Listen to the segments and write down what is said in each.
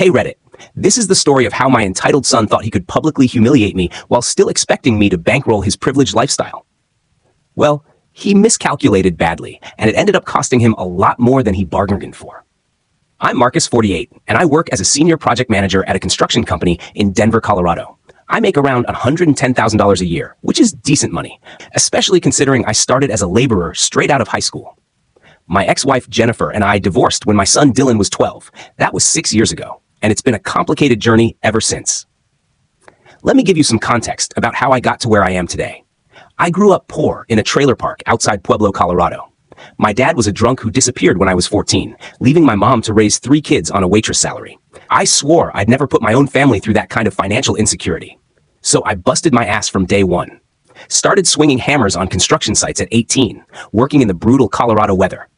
Hey Reddit, this is the story of how my entitled son thought he could publicly humiliate me while still expecting me to bankroll his privileged lifestyle. Well, he miscalculated badly, and it ended up costing him a lot more than he bargained for. I'm Marcus, 48, and I work as a senior project manager at a construction company in Denver, Colorado. I make around $110,000 a year, which is decent money, especially considering I started as a laborer straight out of high school. My ex-wife Jennifer and I divorced when my son Dylan was 12. That was 6 years ago, and it's been a complicated journey ever since. Let me give you some context about how I got to where I am today. I grew up poor in a trailer park outside Pueblo, Colorado. My dad was a drunk who disappeared when I was 14, leaving my mom to raise 3 kids on a waitress salary. I swore I'd never put my own family through that kind of financial insecurity. So I busted my ass from day one. Started swinging hammers on construction sites at 18, working in the brutal Colorado weather.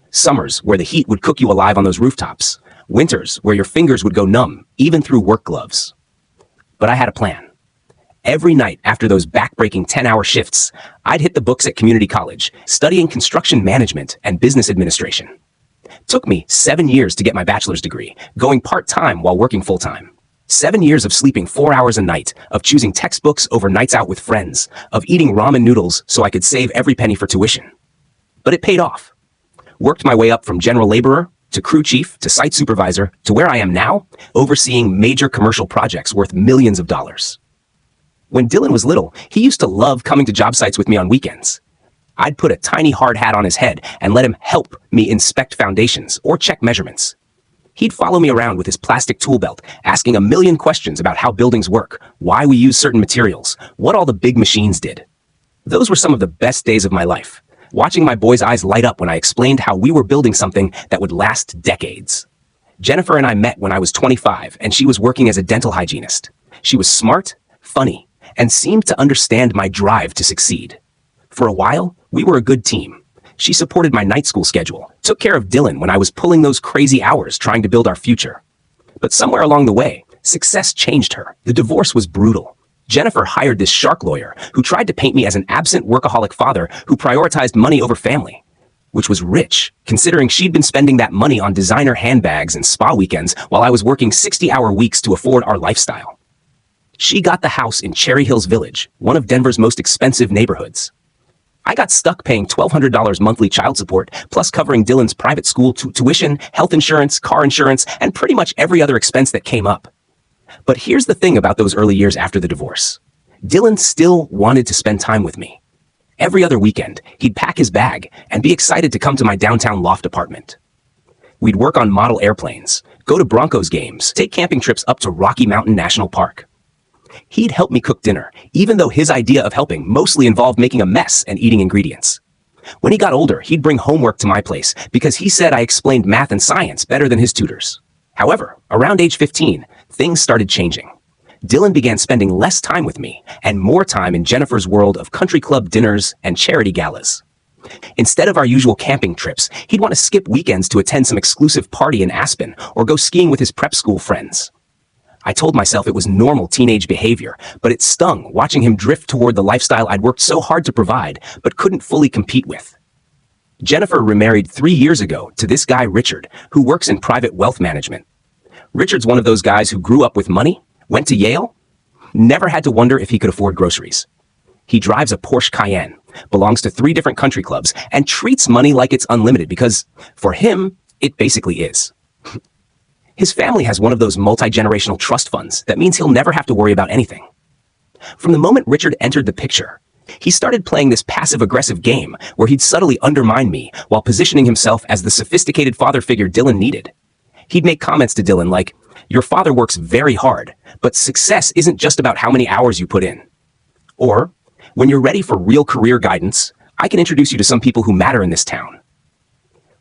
Summers where the heat would cook you alive on those rooftops. Winters where your fingers would go numb, even through work gloves. But I had a plan. Every night after those back-breaking 10-hour shifts, I'd hit the books at community college, studying construction management and business administration. Took me 7 years to get my bachelor's degree, going part-time while working full-time. 7 years of sleeping 4 hours a night, of choosing textbooks over nights out with friends, of eating ramen noodles so I could save every penny for tuition. But it paid off. Worked my way up from general laborer to crew chief to site supervisor to where I am now, overseeing major commercial projects worth millions of dollars. When Dylan was little, he used to love coming to job sites with me on weekends. I'd put a tiny hard hat on his head and let him help me inspect foundations or check measurements. He'd follow me around with his plastic tool belt, asking a million questions about how buildings work, why we use certain materials, what all the big machines did. Those were some of the best days of my life, watching my boy's eyes light up when I explained how we were building something that would last decades. Jennifer and I met when I was 25, and she was working as a dental hygienist. She was smart, funny, and seemed to understand my drive to succeed. For a while, we were a good team. She supported my night school schedule, took care of Dylan when I was pulling those crazy hours trying to build our future. But somewhere along the way, success changed her. The divorce was brutal. Jennifer hired this shark lawyer who tried to paint me as an absent workaholic father who prioritized money over family, which was rich, considering she'd been spending that money on designer handbags and spa weekends while I was working 60-hour weeks to afford our lifestyle. She got the house in Cherry Hills Village, one of Denver's most expensive neighborhoods. I got stuck paying $1,200 monthly child support, plus covering Dylan's private school tuition, health insurance, car insurance, and pretty much every other expense that came up. But here's the thing about those early years after the divorce. Dylan still wanted to spend time with me. Every other weekend, he'd pack his bag and be excited to come to my downtown loft apartment. We'd work on model airplanes, go to Broncos games, take camping trips up to Rocky Mountain National Park. He'd help me cook dinner, even though his idea of helping mostly involved making a mess and eating ingredients. When he got older, he'd bring homework to my place because he said I explained math and science better than his tutors. However, around age 15, things started changing. Dylan began spending less time with me and more time in Jennifer's world of country club dinners and charity galas. Instead of our usual camping trips, he'd want to skip weekends to attend some exclusive party in Aspen or go skiing with his prep school friends. I told myself it was normal teenage behavior, but it stung watching him drift toward the lifestyle I'd worked so hard to provide, but couldn't fully compete with. Jennifer remarried 3 years ago to this guy Richard, who works in private wealth management. Richard's one of those guys who grew up with money, went to Yale, never had to wonder if he could afford groceries. He drives a Porsche Cayenne, belongs to 3 different country clubs, and treats money like it's unlimited because, for him, it basically is. His family has one of those multi-generational trust funds that means he'll never have to worry about anything. From the moment Richard entered the picture, he started playing this passive-aggressive game where he'd subtly undermine me while positioning himself as the sophisticated father figure Dylan needed. He'd make comments to Dylan like, "Your father works very hard, but success isn't just about how many hours you put in." Or, "When you're ready for real career guidance, I can introduce you to some people who matter in this town."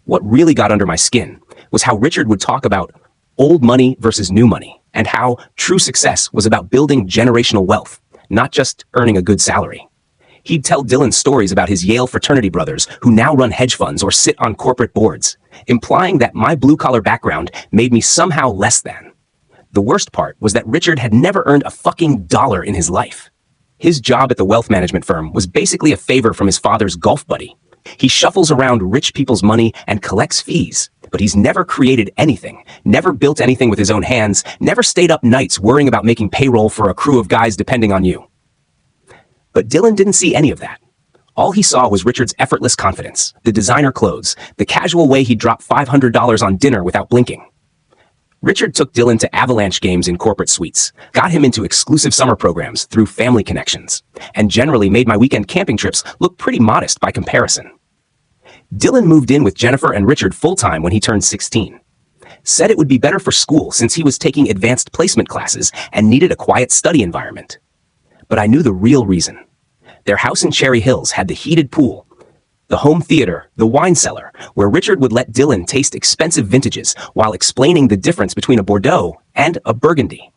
What really got under my skin was how Richard would talk about old money versus new money, and how true success was about building generational wealth, not just earning a good salary. He'd tell Dylan stories about his Yale fraternity brothers who now run hedge funds or sit on corporate boards, implying that my blue-collar background made me somehow less than. The worst part was that Richard had never earned a fucking dollar in his life. His job at the wealth management firm was basically a favor from his father's golf buddy. He shuffles around rich people's money and collects fees, But he's never created anything, never built anything with his own hands, never stayed up nights worrying about making payroll for a crew of guys depending on you. But Dylan didn't see any of that. All he saw was Richard's effortless confidence, the designer clothes, the casual way he'd drop $500 on dinner without blinking. Richard took Dylan to Avalanche games in corporate suites, got him into exclusive summer programs through family connections, and generally made my weekend camping trips look pretty modest by comparison. Dylan moved in with Jennifer and Richard full-time when he turned 16. Said it would be better for school since he was taking advanced placement classes and needed a quiet study environment. But I knew the real reason. Their house in Cherry Hills had the heated pool, the home theater, the wine cellar, where Richard would let Dylan taste expensive vintages while explaining the difference between a Bordeaux and a Burgundy.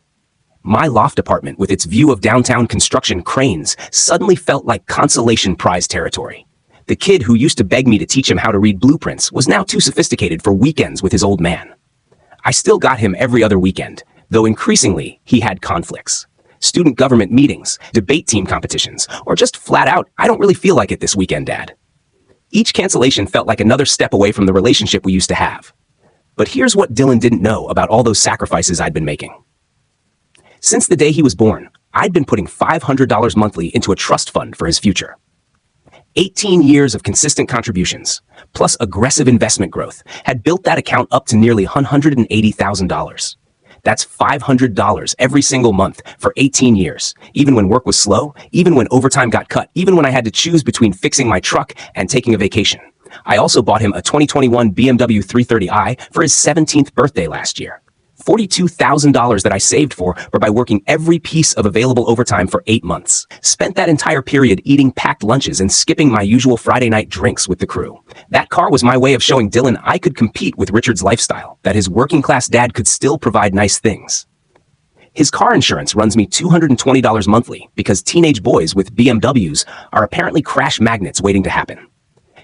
My loft apartment with its view of downtown construction cranes suddenly felt like consolation prize territory. The kid who used to beg me to teach him how to read blueprints was now too sophisticated for weekends with his old man. I still got him every other weekend, though increasingly he had conflicts. Student government meetings, debate team competitions, or just flat out, I don't really feel like it this weekend, Dad. Each cancellation felt like another step away from the relationship we used to have. But here's what Dylan didn't know about all those sacrifices I'd been making. Since the day he was born, I'd been putting $500 monthly into a trust fund for his future. 18 years of consistent contributions, plus aggressive investment growth, had built that account up to nearly $180,000. That's $500 every single month for 18 years, even when work was slow, even when overtime got cut, even when I had to choose between fixing my truck and taking a vacation. I also bought him a 2021 BMW 330i for his 17th birthday last year. $42,000 that I saved for by working every piece of available overtime for 8 months. Spent that entire period eating packed lunches and skipping my usual Friday night drinks with the crew. That car was my way of showing Dylan I could compete with Richard's lifestyle, that his working class dad could still provide nice things. His car insurance runs me $220 monthly because teenage boys with BMWs are apparently crash magnets waiting to happen.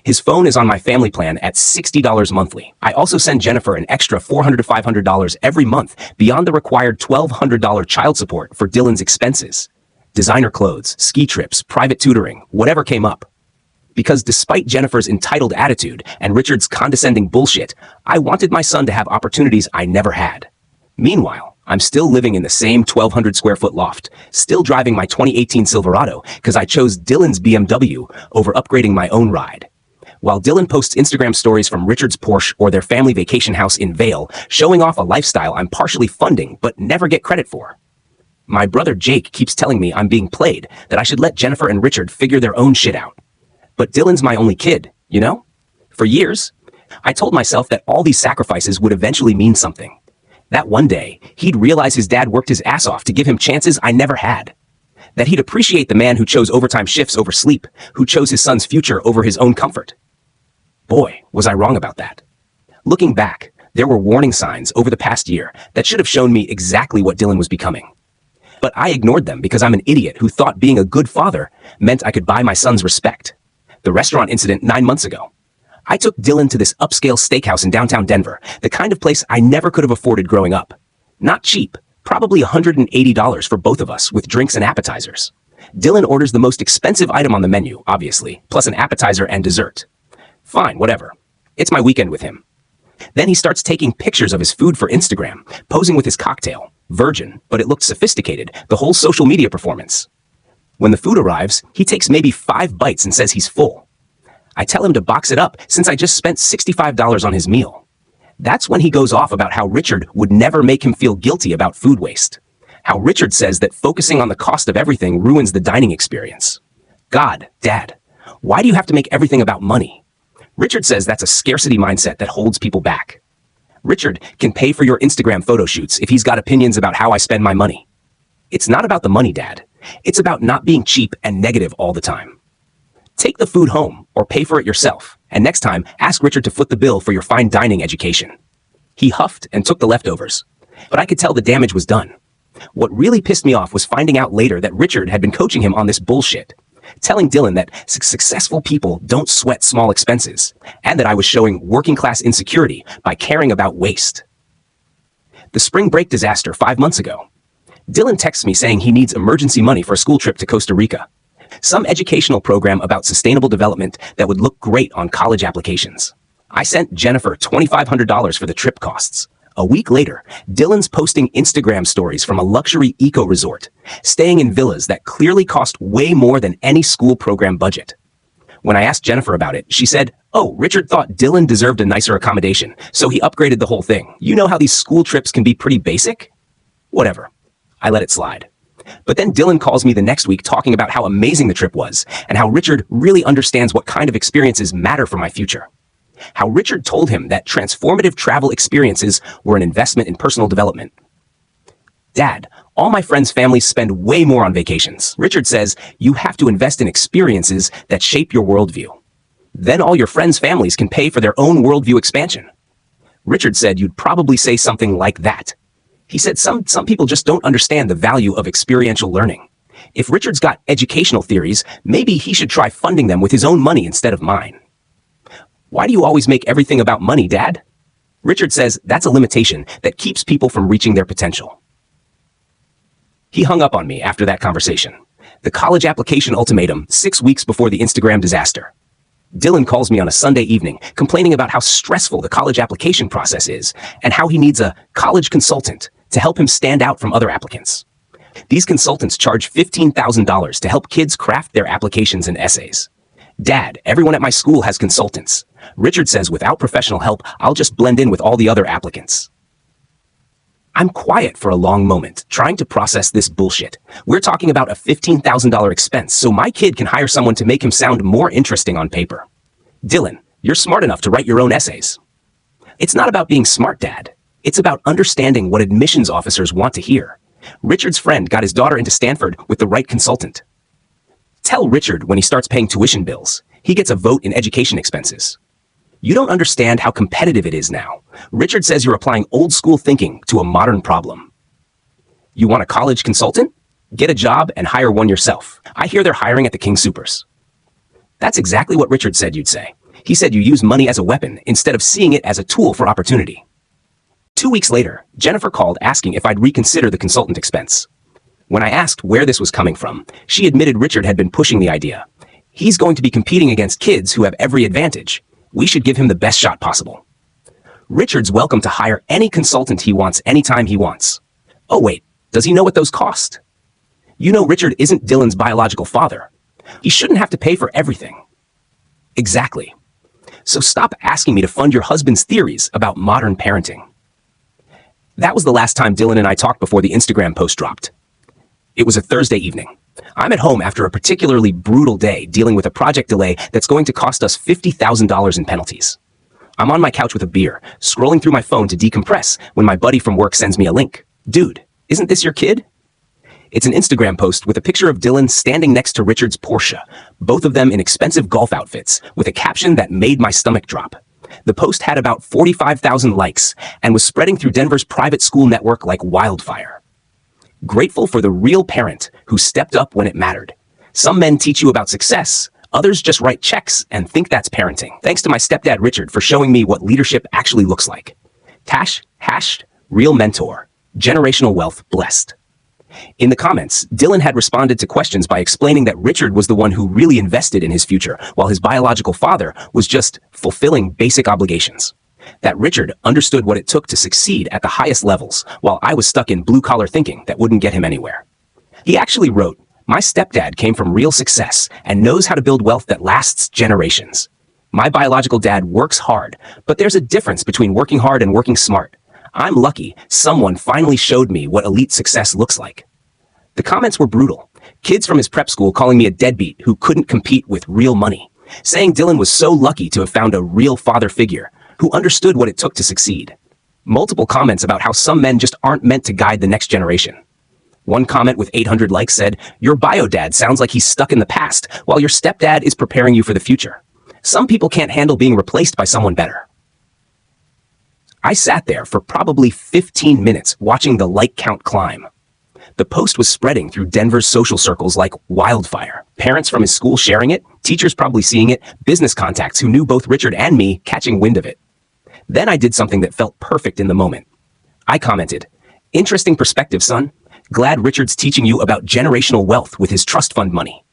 His phone is on my family plan at $60 monthly. I also send Jennifer an extra $400 to $500 every month beyond the required $1,200 child support for Dylan's expenses. Designer clothes, ski trips, private tutoring, whatever came up. Because despite Jennifer's entitled attitude and Richard's condescending bullshit, I wanted my son to have opportunities I never had. Meanwhile, I'm still living in the same 1,200 square foot loft, still driving my 2018 Silverado because I chose Dylan's BMW over upgrading my own ride. While Dylan posts Instagram stories from Richard's Porsche or their family vacation house in Vail, showing off a lifestyle I'm partially funding but never get credit for. My brother Jake keeps telling me I'm being played, that I should let Jennifer and Richard figure their own shit out. But Dylan's my only kid, you know? For years, I told myself that all these sacrifices would eventually mean something. That one day, he'd realize his dad worked his ass off to give him chances I never had. That he'd appreciate the man who chose overtime shifts over sleep, who chose his son's future over his own comfort. Boy, was I wrong about that. Looking back, there were warning signs over the past year that should have shown me exactly what Dylan was becoming. But I ignored them because I'm an idiot who thought being a good father meant I could buy my son's respect. The restaurant incident 9 months ago. I took Dylan to this upscale steakhouse in downtown Denver, the kind of place I never could have afforded growing up. Not cheap, probably $180 for both of us with drinks and appetizers. Dylan orders the most expensive item on the menu, obviously, plus an appetizer and dessert. Fine, whatever. It's my weekend with him. Then he starts taking pictures of his food for Instagram, posing with his cocktail, virgin, but it looked sophisticated, the whole social media performance. When the food arrives, he takes maybe 5 bites and says he's full. I tell him to box it up since I just spent $65 on his meal. That's when he goes off about how Richard would never make him feel guilty about food waste. How Richard says that focusing on the cost of everything ruins the dining experience. God, Dad, why do you have to make everything about money? Richard says that's a scarcity mindset that holds people back. Richard can pay for your Instagram photo shoots if he's got opinions about how I spend my money. It's not about the money, Dad. It's about not being cheap and negative all the time. Take the food home or pay for it yourself, and next time, ask Richard to foot the bill for your fine dining education. He huffed and took the leftovers, but I could tell the damage was done. What really pissed me off was finding out later that Richard had been coaching him on this bullshit. Telling Dylan that successful people don't sweat small expenses, and that I was showing working class insecurity by caring about waste. The spring break disaster 5 months ago. Dylan texts me saying he needs emergency money for a school trip to Costa Rica. Some educational program about sustainable development that would look great on college applications. I sent Jennifer $2,500 for the trip costs. A week later, Dylan's posting Instagram stories from a luxury eco-resort, staying in villas that clearly cost way more than any school program budget. When I asked Jennifer about it, she said, "Oh, Richard thought Dylan deserved a nicer accommodation, so he upgraded the whole thing. You know how these school trips can be pretty basic?" Whatever. I let it slide. But then Dylan calls me the next week talking about how amazing the trip was and how Richard really understands what kind of experiences matter for my future. How Richard told him that transformative travel experiences were an investment in personal development. "Dad, all my friends' families spend way more on vacations. Richard says you have to invest in experiences that shape your worldview. Then all your friends' families can pay for their own worldview expansion." Richard said you'd probably say something like that. He said some people just don't understand the value of experiential learning. If Richard's got educational theories, maybe he should try funding them with his own money instead of mine. "Why do you always make everything about money, Dad?" Richard says that's a limitation that keeps people from reaching their potential. He hung up on me after that conversation. The college application ultimatum 6 weeks before the Instagram disaster. Dylan calls me on a Sunday evening, complaining about how stressful the college application process is and how he needs a college consultant to help him stand out from other applicants. These consultants charge $15,000 to help kids craft their applications and essays. "Dad, everyone at my school has consultants. Richard says without professional help, I'll just blend in with all the other applicants." I'm quiet for a long moment, trying to process this bullshit. We're talking about a $15,000 expense, so my kid can hire someone to make him sound more interesting on paper. "Dylan, you're smart enough to write your own essays." "It's not about being smart, Dad. It's about understanding what admissions officers want to hear. Richard's friend got his daughter into Stanford with the right consultant. Tell Richard when he starts paying tuition bills, he gets a vote in education expenses. You don't understand how competitive it is now. Richard says you're applying old school thinking to a modern problem. You want a college consultant? Get a job and hire one yourself. I hear they're hiring at the King Soopers." That's exactly what Richard said you'd say. He said you use money as a weapon instead of seeing it as a tool for opportunity. 2 weeks later, Jennifer called asking if I'd reconsider the consultant expense. When I asked where this was coming from, she admitted Richard had been pushing the idea. He's going to be competing against kids who have every advantage. We should give him the best shot possible. Richard's welcome to hire any consultant he wants anytime he wants. Oh wait, does he know what those cost? You know Richard isn't Dylan's biological father. He shouldn't have to pay for everything. Exactly. So stop asking me to fund your husband's theories about modern parenting. That was the last time Dylan and I talked before the Instagram post dropped. It was a Thursday evening. I'm at home after a particularly brutal day dealing with a project delay that's going to cost us $50,000 in penalties. I'm on my couch with a beer, scrolling through my phone to decompress when my buddy from work sends me a link. "Dude, isn't this your kid?" It's an Instagram post with a picture of Dylan standing next to Richard's Porsche, both of them in expensive golf outfits, with a caption that made my stomach drop. The post had about 45,000 likes and was spreading through Denver's private school network like wildfire. Grateful for the real parent who stepped up when it mattered. Some men teach you about success, others just write checks and think that's parenting. Thanks to my stepdad Richard for showing me what leadership actually looks like. Real mentor. Generational wealth blessed. In the comments, Dylan had responded to questions by explaining that Richard was the one who really invested in his future, while his biological father was just fulfilling basic obligations. That Richard understood what it took to succeed at the highest levels, while I was stuck in blue-collar thinking that wouldn't get him anywhere. He actually wrote, "My stepdad came from real success and knows how to build wealth that lasts generations. My biological dad works hard, but there's a difference between working hard and working smart. I'm lucky someone finally showed me what elite success looks like." The comments were brutal. Kids from his prep school calling me a deadbeat who couldn't compete with real money, saying Dylan was so lucky to have found a real father figure who understood what it took to succeed. Multiple comments about how some men just aren't meant to guide the next generation. One comment with 800 likes said, "Your bio dad sounds like he's stuck in the past, while your stepdad is preparing you for the future. Some people can't handle being replaced by someone better." I sat there for probably 15 minutes watching the like count climb. The post was spreading through Denver's social circles like wildfire. Parents from his school sharing it, teachers probably seeing it, business contacts who knew both Richard and me catching wind of it. Then I did something that felt perfect in the moment. I commented, "Interesting perspective, son. Glad Richard's teaching you about generational wealth with his trust fund money.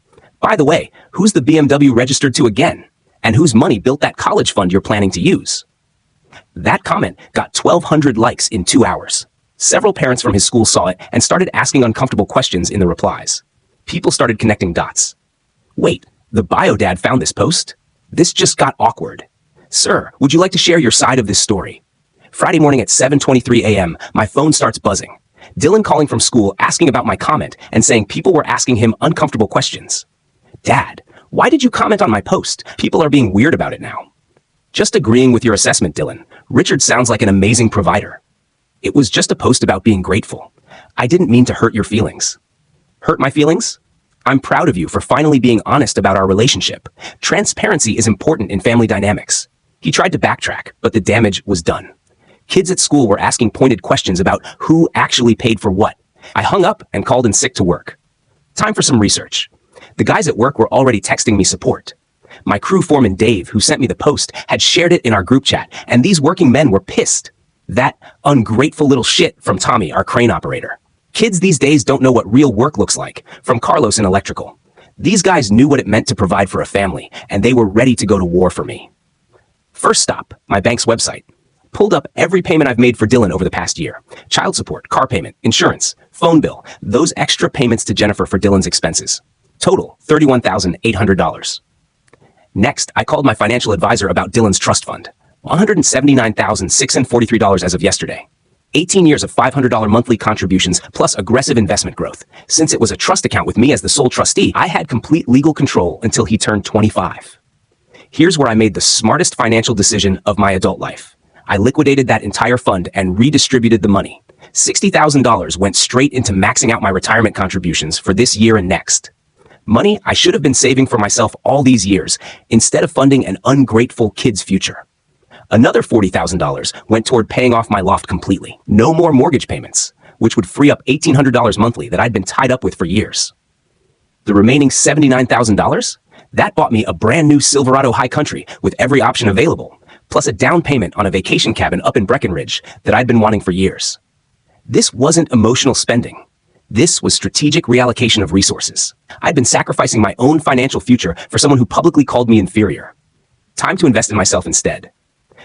By the way, who's the BMW registered to again? and whose money built that college fund you're planning to use. That comment got 1,200 likes in 2 hours. Several parents from his school saw it and started asking uncomfortable questions in the replies. People started connecting dots. Wait, the bio dad found this post? This just got awkward. Sir, would you like to share your side of this story? Friday morning at 7:23 a.m., my phone starts buzzing. Dylan calling from school asking about my comment and saying people were asking him uncomfortable questions. Dad, why did you comment on my post? People are being weird about it now. Just agreeing with your assessment, Dylan. Richard sounds like an amazing provider. It was just a post about being grateful. I didn't mean to hurt your feelings. Hurt my feelings? I'm proud of you for finally being honest about our relationship. Transparency is important in family dynamics. He tried to backtrack, but the damage was done. Kids at school were asking pointed questions about who actually paid for what. I hung up and called in sick to work. Time for some research. The guys at work were already texting me support. My crew foreman Dave, who sent me the post, had shared it in our group chat, and these working men were pissed. That ungrateful little shit from Tommy, our crane operator. Kids these days don't know what real work looks like, from Carlos in electrical. These guys knew what it meant to provide for a family, and they were ready to go to war for me. First stop, my bank's website. Pulled up every payment I've made for Dylan over the past year. Child support, car payment, insurance, phone bill, those extra payments to Jennifer for Dylan's expenses. Total, $31,800. Next, I called my financial advisor about Dylan's trust fund. $179,643 as of yesterday. 18 years of $500 monthly contributions plus aggressive investment growth. Since it was a trust account with me as the sole trustee, I had complete legal control until he turned 25. Here's where I made the smartest financial decision of my adult life. I liquidated that entire fund and redistributed the money. $60,000 went straight into maxing out my retirement contributions for this year and next. Money I should have been saving for myself all these years, instead of funding an ungrateful kid's future. Another $40,000 went toward paying off my loft completely. No more mortgage payments, which would free up $1,800 monthly that I'd been tied up with for years. The remaining $79,000? That bought me a brand new Silverado High Country with every option available, plus a down payment on a vacation cabin up in Breckenridge that I'd been wanting for years. This wasn't emotional spending. This was strategic reallocation of resources. I'd been sacrificing my own financial future for someone who publicly called me inferior. Time to invest in myself instead.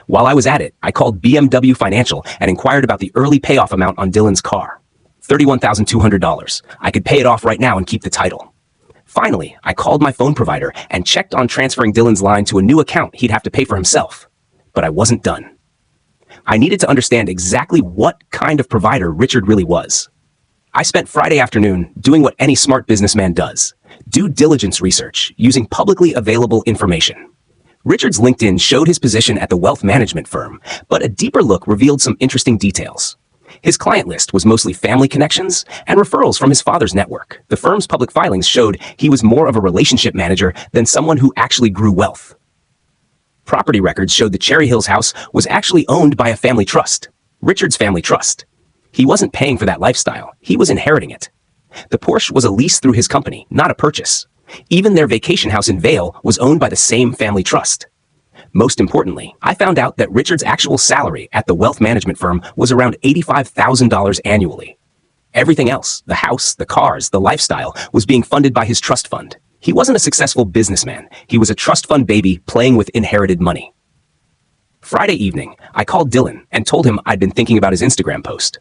While I was at it, I called BMW Financial and inquired about the early payoff amount on Dylan's car. $31,200. I could pay it off right now and keep the title. Finally, I called my phone provider and checked on transferring Dylan's line to a new account he'd have to pay for himself. But I wasn't done. I needed to understand exactly what kind of provider Richard really was. I spent Friday afternoon doing what any smart businessman does: due diligence research using publicly available information. Richard's LinkedIn showed his position at the wealth management firm, but a deeper look revealed some interesting details. His client list was mostly family connections and referrals from his father's network. The firm's public filings showed he was more of a relationship manager than someone who actually grew wealth. Property records showed the Cherry Hills house was actually owned by a family trust, Richard's family trust. He wasn't paying for that lifestyle, he was inheriting it. The Porsche was a lease through his company, not a purchase. Even their vacation house in Vail was owned by the same family trust. Most importantly, I found out that Richard's actual salary at the wealth management firm was around $85,000 annually. Everything else, the house, the cars, the lifestyle, was being funded by his trust fund. He wasn't a successful businessman. He was a trust fund baby playing with inherited money. Friday evening, I called Dylan and told him I'd been thinking about his Instagram post.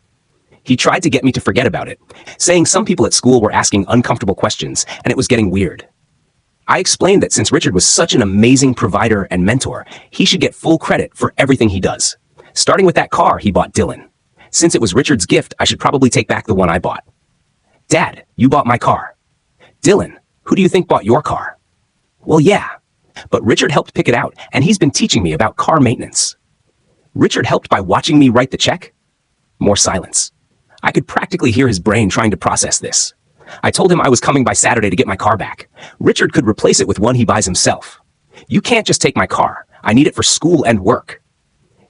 He tried to get me to forget about it, saying some people at school were asking uncomfortable questions and it was getting weird. I explained that since Richard was such an amazing provider and mentor, he should get full credit for everything he does, starting with that car he bought Dylan. Since it was Richard's gift, I should probably take back the one I bought. Dad, you bought my car. Dylan, who do you think bought your car? Well, yeah, but Richard helped pick it out, and he's been teaching me about car maintenance. Richard helped by watching me write the check? More silence. I could practically hear his brain trying to process this. I told him I was coming by Saturday to get my car back. Richard could replace it with one he buys himself. You can't just take my car. I need it for school and work.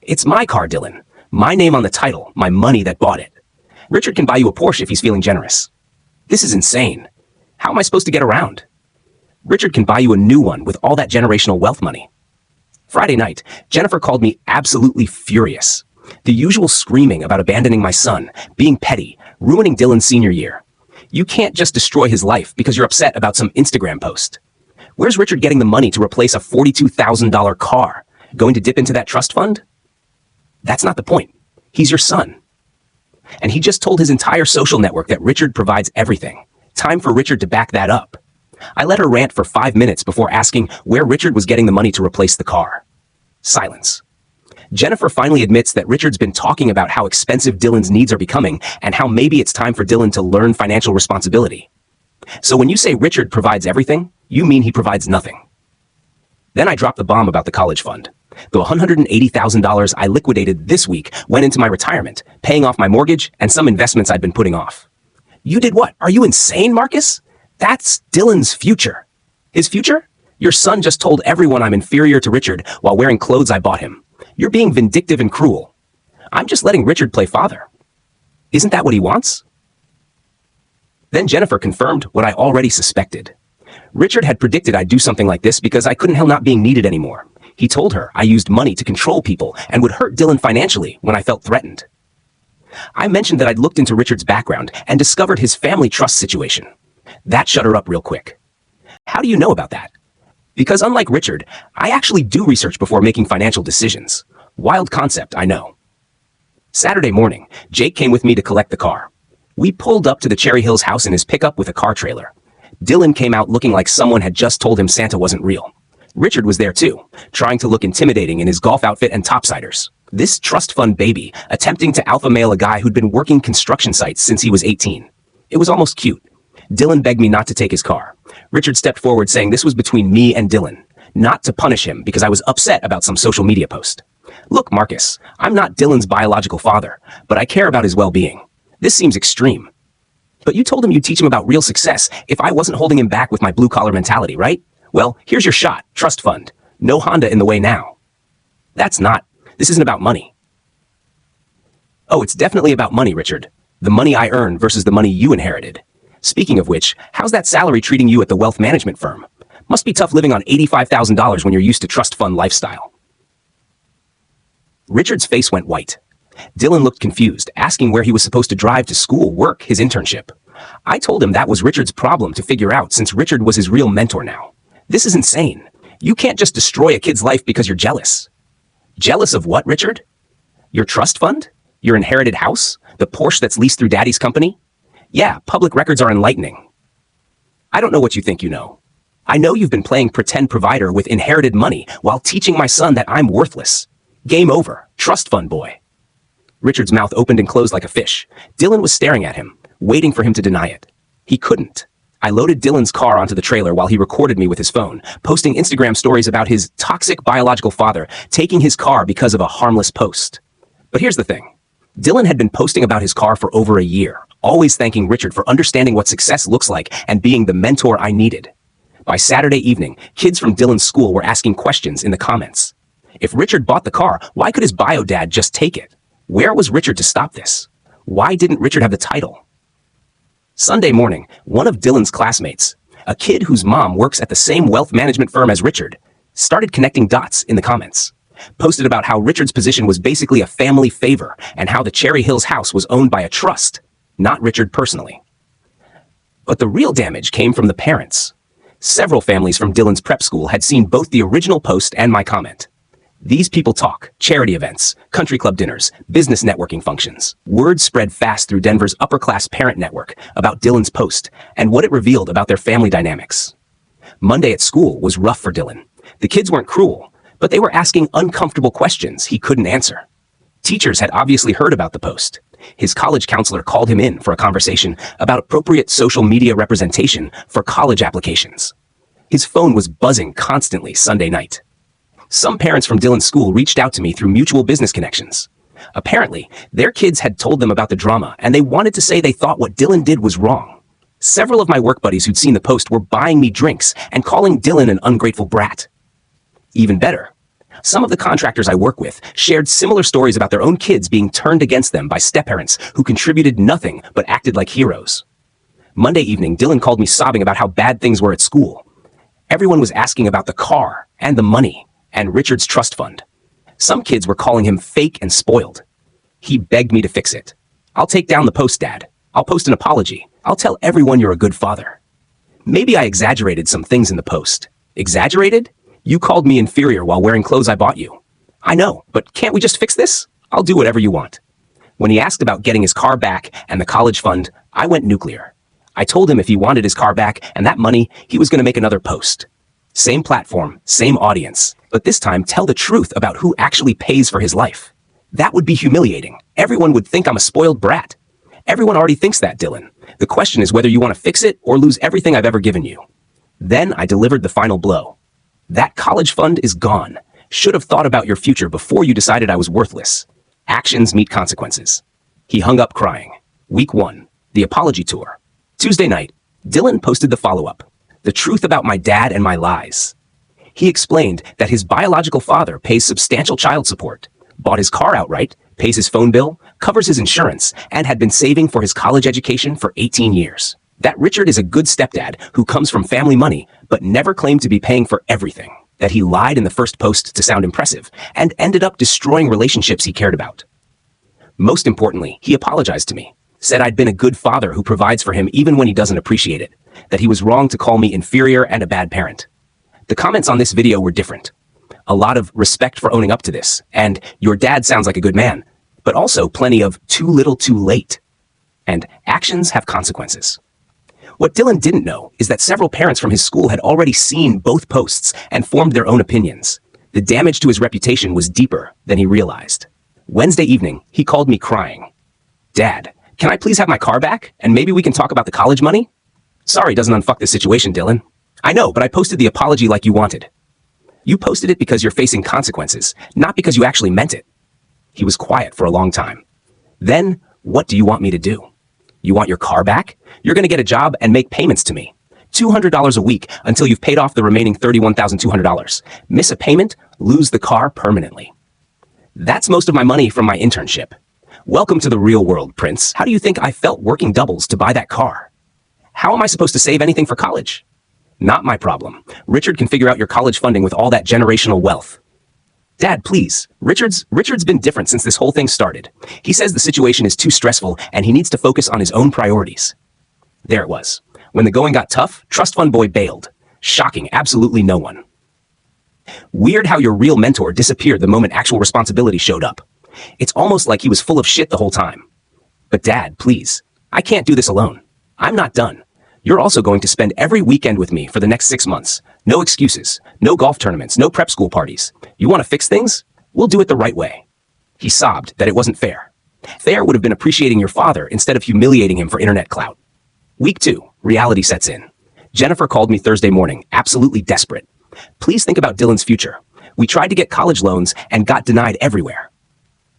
It's my car, Dylan. My name on the title, my money that bought it. Richard can buy you a Porsche if he's feeling generous. This is insane. How am I supposed to get around? Richard can buy you a new one with all that generational wealth money. Friday night, Jennifer called me absolutely furious. The usual screaming about abandoning my son, being petty, ruining Dylan's senior year. You can't just destroy his life because you're upset about some Instagram post. Where's Richard getting the money to replace a $42,000 car? Going to dip into that trust fund? That's not the point. He's your son. And he just told his entire social network that Richard provides everything. Time for Richard to back that up. I let her rant for 5 minutes before asking where Richard was getting the money to replace the car. Silence. Jennifer finally admits that Richard's been talking about how expensive Dylan's needs are becoming and how maybe it's time for Dylan to learn financial responsibility. So when you say Richard provides everything, you mean he provides nothing. Then I dropped the bomb about the college fund. The $180,000 I liquidated this week went into my retirement, paying off my mortgage and some investments I'd been putting off. You did what? Are you insane, Marcus? That's Dylan's future. His future? Your son just told everyone I'm inferior to Richard while wearing clothes I bought him. You're being vindictive and cruel. I'm just letting Richard play father. Isn't that what he wants? Then Jennifer confirmed what I already suspected. Richard had predicted I'd do something like this because I couldn't handle not being needed anymore. He told her I used money to control people and would hurt Dylan financially when I felt threatened. I mentioned that I'd looked into Richard's background and discovered his family trust situation. That shut her up real quick. How do you know about that? Because unlike Richard, I actually do research before making financial decisions. Wild concept, I know. Saturday morning, Jake came with me to collect the car. We pulled up to the Cherry Hills house in his pickup with a car trailer. Dylan came out looking like someone had just told him Santa wasn't real. Richard was there too, trying to look intimidating in his golf outfit and topsiders. This trust fund baby, attempting to alpha male a guy who'd been working construction sites since he was 18. It was almost cute. Dylan begged me not to take his car. Richard stepped forward saying this was between me and Dylan, not to punish him because I was upset about some social media post. Look, Marcus, I'm not Dylan's biological father, but I care about his well-being. This seems extreme. But you told him you'd teach him about real success if I wasn't holding him back with my blue-collar mentality, right? Well, here's your shot, trust fund. No Honda in the way now. This isn't about money. Oh, it's definitely about money, Richard. The money I earned versus the money you inherited. Speaking of which, how's that salary treating you at the wealth management firm? Must be tough living on $85,000 when you're used to trust fund lifestyle. Richard's face went white. Dylan looked confused, asking where he was supposed to drive to school, work, his internship. I told him that was Richard's problem to figure out since Richard was his real mentor now. This is insane. You can't just destroy a kid's life because you're jealous. Jealous of what, Richard? Your trust fund? Your inherited house? The Porsche that's leased through Daddy's company? Yeah, public records are enlightening. I don't know what you think you know. I know you've been playing pretend provider with inherited money while teaching my son that I'm worthless. Game over, trust fund boy. Richard's mouth opened and closed like a fish. Dylan was staring at him, waiting for him to deny it. He couldn't. I loaded Dylan's car onto the trailer while he recorded me with his phone, posting Instagram stories about his toxic biological father taking his car because of a harmless post. But here's the thing. Dylan had been posting about his car for over a year, always thanking Richard for understanding what success looks like and being the mentor I needed. By Saturday evening, kids from Dylan's school were asking questions in the comments. If Richard bought the car, why could his bio dad just take it? Where was Richard to stop this? Why didn't Richard have the title? Sunday morning, one of Dylan's classmates, a kid whose mom works at the same wealth management firm as Richard, started connecting dots in the comments. Posted about how Richard's position was basically a family favor and how the Cherry Hills house was owned by a trust, not Richard personally. But the real damage came from the parents. Several families from Dylan's prep school had seen both the original post and my comment. These people talk, charity events, country club dinners, business networking functions. Word spread fast through Denver's upper-class parent network about Dylan's post and what it revealed about their family dynamics. Monday at school was rough for Dylan. The kids weren't cruel, but they were asking uncomfortable questions he couldn't answer. Teachers had obviously heard about the post. His college counselor called him in for a conversation about appropriate social media representation for college applications. His phone was buzzing constantly Sunday night. Some parents from Dylan's school reached out to me through mutual business connections. Apparently, their kids had told them about the drama and they wanted to say they thought what Dylan did was wrong. Several of my work buddies who'd seen the post were buying me drinks and calling Dylan an ungrateful brat. Even better, some of the contractors I work with shared similar stories about their own kids being turned against them by step-parents who contributed nothing but acted like heroes. Monday evening, Dylan called me sobbing about how bad things were at school. Everyone was asking about the car and the money and Richard's trust fund. Some kids were calling him fake and spoiled. He begged me to fix it. I'll take down the post, Dad. I'll post an apology. I'll tell everyone you're a good father. Maybe I exaggerated some things in the post. Exaggerated? You called me inferior while wearing clothes I bought you. I know, but can't we just fix this? I'll do whatever you want. When he asked about getting his car back and the college fund, I went nuclear. I told him if he wanted his car back and that money, he was going to make another post. Same platform, same audience, but this time tell the truth about who actually pays for his life. That would be humiliating. Everyone would think I'm a spoiled brat. Everyone already thinks that, Dylan. The question is whether you want to fix it or lose everything I've ever given you. Then I delivered the final blow. That college fund is gone. Should have thought about your future before you decided I was worthless. Actions meet consequences. He hung up crying. Week 1, the apology tour. Tuesday night, Dylan posted the follow-up. The truth about my dad and my lies. He explained that his biological father pays substantial child support, bought his car outright, pays his phone bill, covers his insurance, and had been saving for his college education for 18 years. That Richard is a good stepdad who comes from family money, but never claimed to be paying for everything. That he lied in the first post to sound impressive, and ended up destroying relationships he cared about. Most importantly, he apologized to me, said I'd been a good father who provides for him even when he doesn't appreciate it, that he was wrong to call me inferior and a bad parent. The comments on this video were different. A lot of respect for owning up to this, and your dad sounds like a good man, but also plenty of too little too late. And actions have consequences. What Dylan didn't know is that several parents from his school had already seen both posts and formed their own opinions. The damage to his reputation was deeper than he realized. Wednesday evening, he called me crying. Dad, can I please have my car back? And maybe we can talk about the college money? Sorry doesn't unfuck this situation, Dylan. I know, but I posted the apology like you wanted. You posted it because you're facing consequences, not because you actually meant it. He was quiet for a long time. Then, what do you want me to do? You want your car back? You're going to get a job and make payments to me. $200 a week until you've paid off the remaining $31,200. Miss a payment, lose the car permanently. That's most of my money from my internship. Welcome to the real world, Prince. How do you think I felt working doubles to buy that car? How am I supposed to save anything for college? Not my problem. Richard can figure out your college funding with all that generational wealth. Dad, please. Richard's been different since this whole thing started. He says the situation is too stressful and he needs to focus on his own priorities. There it was. When the going got tough, trust fund boy bailed. Shocking absolutely no one. Weird how your real mentor disappeared the moment actual responsibility showed up. It's almost like he was full of shit the whole time. But Dad, please. I can't do this alone. I'm not done. You're also going to spend every weekend with me for the next 6 months. No excuses, no golf tournaments, no prep school parties. You want to fix things? We'll do it the right way. He sobbed that it wasn't fair. Fair would have been appreciating your father instead of humiliating him for internet clout. Week 2, reality sets in. Jennifer called me Thursday morning, absolutely desperate. Please think about Dylan's future. We tried to get college loans and got denied everywhere.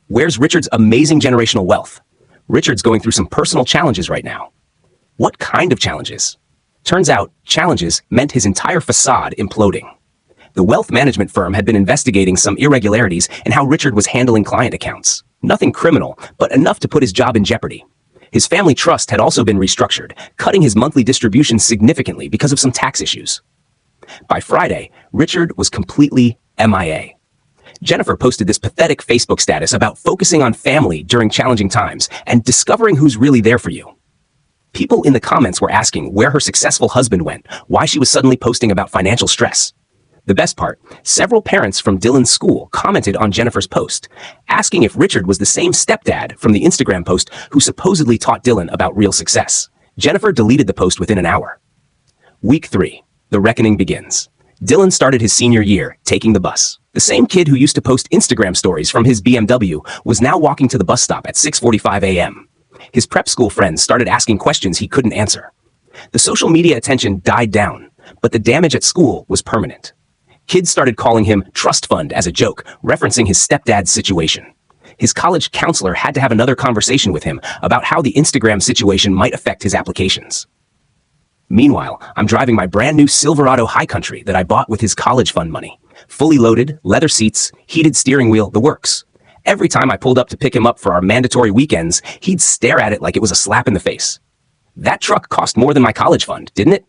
Where's Richard's amazing generational wealth? Richard's going through some personal challenges right now. What kind of challenges? Turns out, challenges meant his entire facade imploding. The wealth management firm had been investigating some irregularities in how Richard was handling client accounts. Nothing criminal, but enough to put his job in jeopardy. His family trust had also been restructured, cutting his monthly distributions significantly because of some tax issues. By Friday, Richard was completely MIA. Jennifer posted this pathetic Facebook status about focusing on family during challenging times and discovering who's really there for you. People in the comments were asking where her successful husband went, why she was suddenly posting about financial stress. The best part, several parents from Dylan's school commented on Jennifer's post, asking if Richard was the same stepdad from the Instagram post who supposedly taught Dylan about real success. Jennifer deleted the post within an hour. Week 3, the reckoning begins. Dylan started his senior year, taking the bus. The same kid who used to post Instagram stories from his BMW was now walking to the bus stop at 6:45 a.m. His prep school friends started asking questions he couldn't answer. The social media attention died down, but the damage at school was permanent. Kids started calling him Trust Fund as a joke, referencing his stepdad's situation. His college counselor had to have another conversation with him about how the Instagram situation might affect his applications. Meanwhile, I'm driving my brand new Silverado High Country that I bought with his college fund money. Fully loaded, leather seats, heated steering wheel, the works. Every time I pulled up to pick him up for our mandatory weekends, he'd stare at it like it was a slap in the face. That truck cost more than my college fund, didn't it?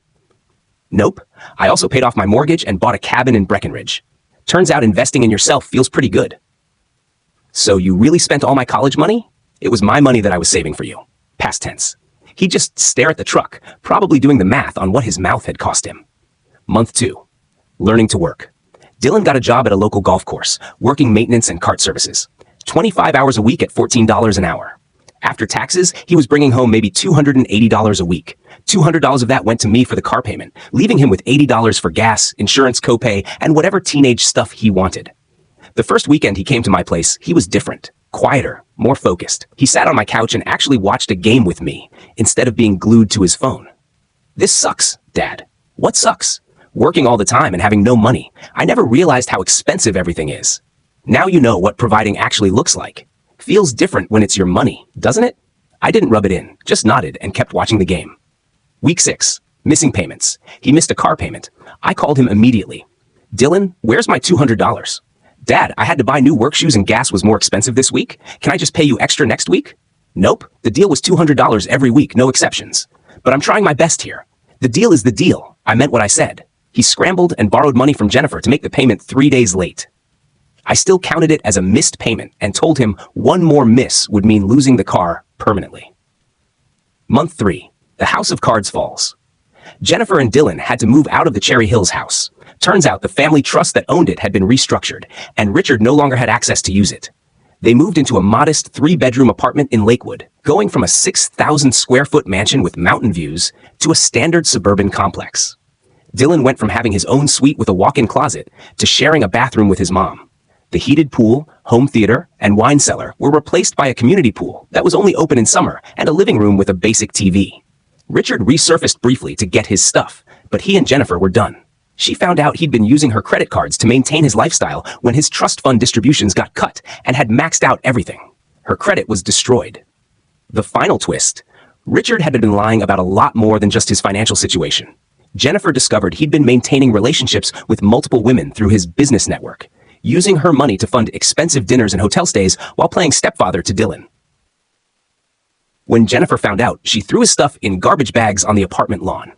Nope. I also paid off my mortgage and bought a cabin in Breckenridge. Turns out investing in yourself feels pretty good. So you really spent all my college money? It was my money that I was saving for you. Past tense. He'd just stare at the truck, probably doing the math on what his mouth had cost him. Month 2. Learning to work. Dylan got a job at a local golf course, working maintenance and cart services. 25 hours a week at $14 an hour. After taxes, he was bringing home maybe $280 a week. $200 of that went to me for the car payment, leaving him with $80 for gas, insurance copay, and whatever teenage stuff he wanted. The first weekend he came to my place, he was different, quieter, more focused. He sat on my couch and actually watched a game with me, instead of being glued to his phone. This sucks, Dad. What sucks? Working all the time and having no money. I never realized how expensive everything is. Now you know what providing actually looks like. Feels different when it's your money, doesn't it? I didn't rub it in, just nodded and kept watching the game. Week 6. Missing payments. He missed a car payment. I called him immediately. Dylan, where's my $200? Dad, I had to buy new work shoes and gas was more expensive this week. Can I just pay you extra next week? Nope, the deal was $200 every week, no exceptions. But I'm trying my best here. The deal is the deal. I meant what I said. He scrambled and borrowed money from Jennifer to make the payment 3 days late. I still counted it as a missed payment and told him one more miss would mean losing the car permanently. Month 3. The House of Cards falls. Jennifer and Dylan had to move out of the Cherry Hills house. Turns out the family trust that owned it had been restructured, and Richard no longer had access to use it. They moved into a modest 3-bedroom apartment in Lakewood, going from a 6,000 square foot mansion with mountain views to a standard suburban complex. Dylan went from having his own suite with a walk-in closet to sharing a bathroom with his mom. The heated pool, home theater, and wine cellar were replaced by a community pool that was only open in summer and a living room with a basic TV. Richard resurfaced briefly to get his stuff, but he and Jennifer were done. She found out he'd been using her credit cards to maintain his lifestyle when his trust fund distributions got cut and had maxed out everything. Her credit was destroyed. The final twist: Richard had been lying about a lot more than just his financial situation. Jennifer discovered he'd been maintaining relationships with multiple women through his business network, using her money to fund expensive dinners and hotel stays while playing stepfather to Dylan. When Jennifer found out, she threw his stuff in garbage bags on the apartment lawn.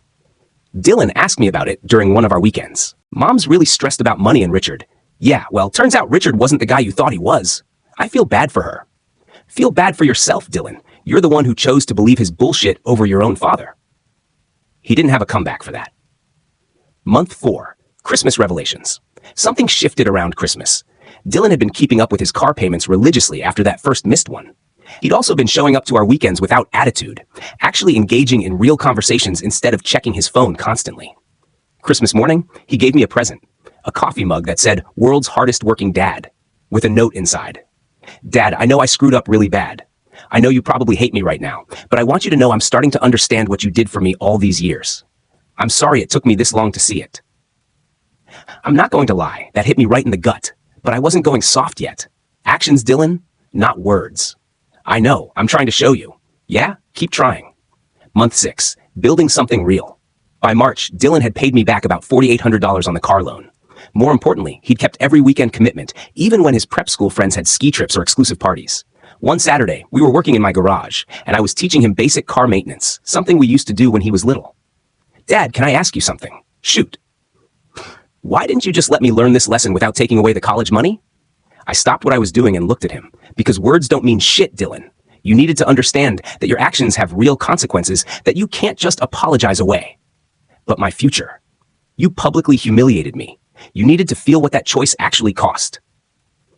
Dylan asked me about it during one of our weekends. Mom's really stressed about money and Richard. Yeah, well, turns out Richard wasn't the guy you thought he was. I feel bad for her. Feel bad for yourself, Dylan. You're the one who chose to believe his bullshit over your own father. He didn't have a comeback for that. Month 4. Christmas revelations. Something shifted around Christmas. Dylan had been keeping up with his car payments religiously after that first missed one. He'd also been showing up to our weekends without attitude, actually engaging in real conversations instead of checking his phone constantly. Christmas morning, he gave me a present, a coffee mug that said, "World's hardest working dad," with a note inside. Dad, I know I screwed up really bad. I know you probably hate me right now, but I want you to know I'm starting to understand what you did for me all these years. I'm sorry it took me this long to see it. I'm not going to lie, that hit me right in the gut, but I wasn't going soft yet. Actions, Dylan, not words. I know, I'm trying to show you. Yeah, keep trying. Month 6, building something real. By March, Dylan had paid me back about $4,800 on the car loan. More importantly, he'd kept every weekend commitment, even when his prep school friends had ski trips or exclusive parties. One Saturday, we were working in my garage, and I was teaching him basic car maintenance, something we used to do when he was little. Dad, can I ask you something? Shoot. Why didn't you just let me learn this lesson without taking away the college money? I stopped what I was doing and looked at him. Because words don't mean shit, Dylan. You needed to understand that your actions have real consequences that you can't just apologize away. But my future. You publicly humiliated me. You needed to feel what that choice actually cost.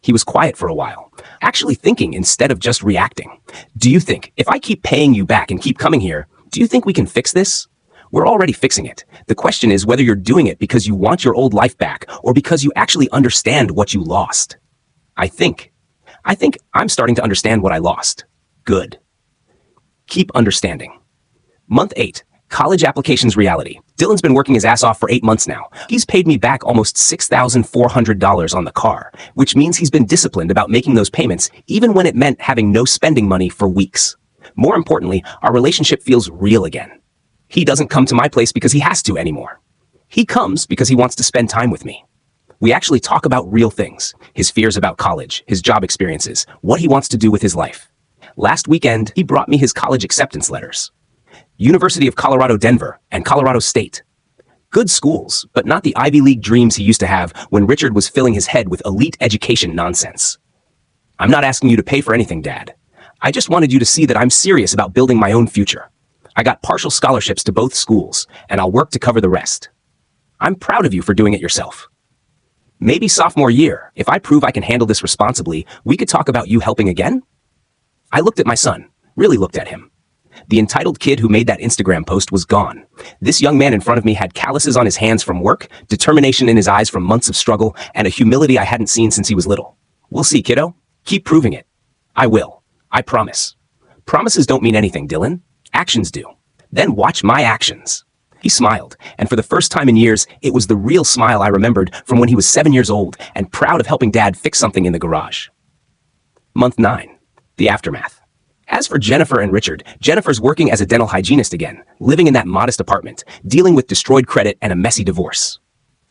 He was quiet for a while, actually thinking instead of just reacting. Do you think, if I keep paying you back and keep coming here, do you think we can fix this? We're already fixing it. The question is whether you're doing it because you want your old life back or because you actually understand what you lost. I think I'm starting to understand what I lost. Good. Keep understanding. Month 8. College applications reality. Dylan's been working his ass off for 8 months now. He's paid me back almost $6,400 on the car, which means he's been disciplined about making those payments, even when it meant having no spending money for weeks. More importantly, our relationship feels real again. He doesn't come to my place because he has to anymore. He comes because he wants to spend time with me. We actually talk about real things, his fears about college, his job experiences, what he wants to do with his life. Last weekend, he brought me his college acceptance letters. University of Colorado Denver and Colorado State. Good schools, but not the Ivy League dreams he used to have when Richard was filling his head with elite education nonsense. I'm not asking you to pay for anything, Dad. I just wanted you to see that I'm serious about building my own future. I got partial scholarships to both schools, and I'll work to cover the rest. I'm proud of you for doing it yourself. Maybe sophomore year, if I prove I can handle this responsibly, we could talk about you helping again? I looked at my son, really looked at him. The entitled kid who made that Instagram post was gone. This young man in front of me had calluses on his hands from work, determination in his eyes from months of struggle, and a humility I hadn't seen since he was little. We'll see, kiddo. Keep proving it. I will. I promise. Promises don't mean anything, Dylan. Actions do. Then watch my actions. He smiled, and for the first time in years, it was the real smile I remembered from when he was 7 years old and proud of helping Dad fix something in the garage. Month 9. The aftermath. As for Jennifer and Richard, Jennifer's working as a dental hygienist again, living in that modest apartment, dealing with destroyed credit and a messy divorce.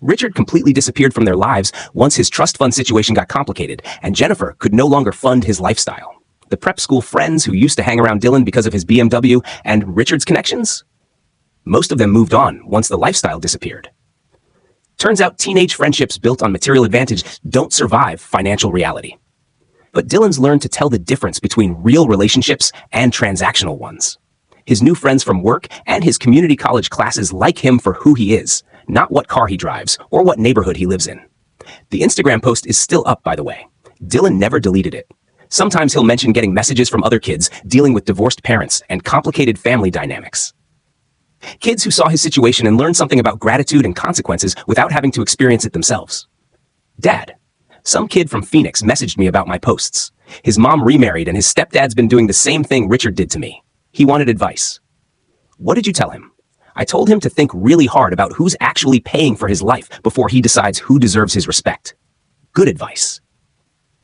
Richard completely disappeared from their lives once his trust fund situation got complicated, and Jennifer could no longer fund his lifestyle. The prep school friends who used to hang around Dylan because of his BMW and Richard's connections? Most of them moved on once the lifestyle disappeared. Turns out teenage friendships built on material advantage don't survive financial reality. But Dylan's learned to tell the difference between real relationships and transactional ones. His new friends from work and his community college classes like him for who he is, not what car he drives or what neighborhood he lives in. The Instagram post is still up, by the way. Dylan never deleted it. Sometimes he'll mention getting messages from other kids dealing with divorced parents and complicated family dynamics. Kids who saw his situation and learned something about gratitude and consequences without having to experience it themselves. Dad. Some kid from Phoenix messaged me about my posts. His mom remarried and his stepdad's been doing the same thing Richard did to me. He wanted advice. What did you tell him? I told him to think really hard about who's actually paying for his life before he decides who deserves his respect. Good advice.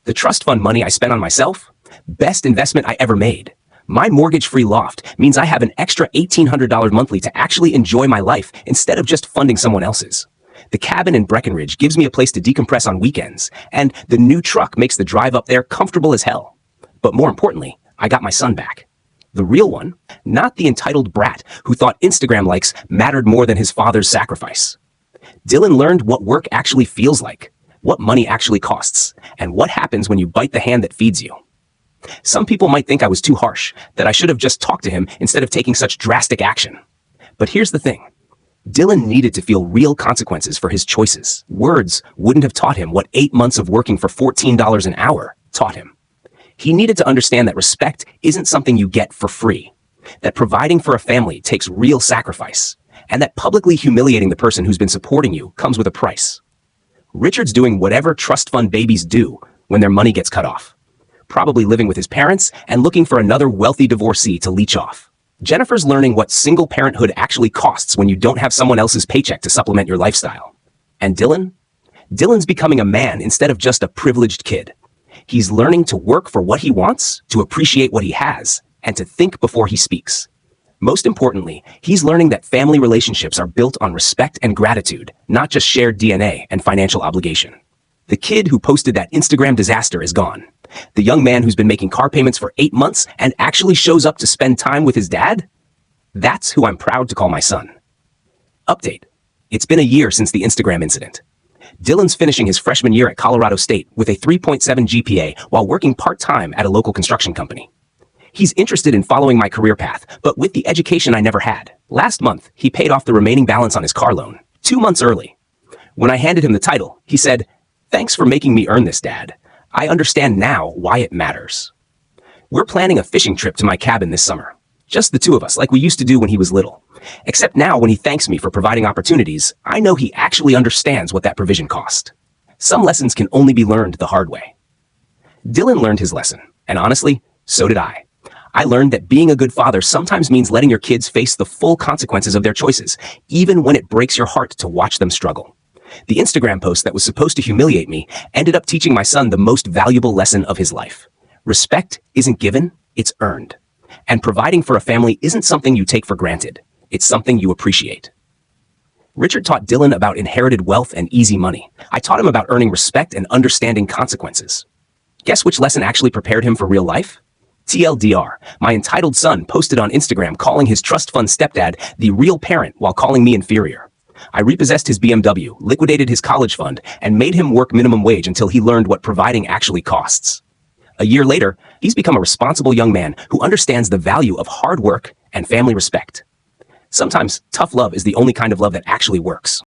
The trust fund money I spent on myself? Best investment I ever made. My mortgage-free loft means I have an extra $1,800 monthly to actually enjoy my life instead of just funding someone else's. The cabin in Breckenridge gives me a place to decompress on weekends, and the new truck makes the drive up there comfortable as hell. But more importantly, I got my son back. The real one, not the entitled brat who thought Instagram likes mattered more than his father's sacrifice. Dylan learned what work actually feels like, what money actually costs, and what happens when you bite the hand that feeds you. Some people might think I was too harsh, that I should have just talked to him instead of taking such drastic action. But here's the thing. Dylan needed to feel real consequences for his choices. Words wouldn't have taught him what 8 months of working for $14 an hour taught him. He needed to understand that respect isn't something you get for free, that providing for a family takes real sacrifice, and that publicly humiliating the person who's been supporting you comes with a price. Richard's doing whatever trust fund babies do when their money gets cut off, probably living with his parents and looking for another wealthy divorcee to leech off. Jennifer's learning what single parenthood actually costs when you don't have someone else's paycheck to supplement your lifestyle. And Dylan? Dylan's becoming a man instead of just a privileged kid. He's learning to work for what he wants, to appreciate what he has, and to think before he speaks. Most importantly, he's learning that family relationships are built on respect and gratitude, not just shared DNA and financial obligation. The kid who posted that Instagram disaster is gone. The young man who's been making car payments for 8 months and actually shows up to spend time with his dad? That's who I'm proud to call my son. Update. It's been a year since the Instagram incident. Dylan's finishing his freshman year at Colorado State with a 3.7 GPA while working part-time at a local construction company. He's interested in following my career path, but with the education I never had. Last month, he paid off the remaining balance on his car loan, 2 months early. When I handed him the title, he said, "Thanks for making me earn this, Dad. I understand now why it matters." We're planning a fishing trip to my cabin this summer. Just the two of us, like we used to do when he was little. Except now when he thanks me for providing opportunities, I know he actually understands what that provision cost. Some lessons can only be learned the hard way. Dylan learned his lesson, and honestly, so did I. I learned that being a good father sometimes means letting your kids face the full consequences of their choices, even when it breaks your heart to watch them struggle. The Instagram post that was supposed to humiliate me ended up teaching my son the most valuable lesson of his life. Respect isn't given, it's earned. And providing for a family isn't something you take for granted. It's something you appreciate. Richard taught Dylan about inherited wealth and easy money. I taught him about earning respect and understanding consequences. Guess which lesson actually prepared him for real life? TLDR, my entitled son posted on Instagram calling his trust fund stepdad the real parent while calling me inferior. I repossessed his BMW, liquidated his college fund, and made him work minimum wage until he learned what providing actually costs. A year later, he's become a responsible young man who understands the value of hard work and family respect. Sometimes, tough love is the only kind of love that actually works.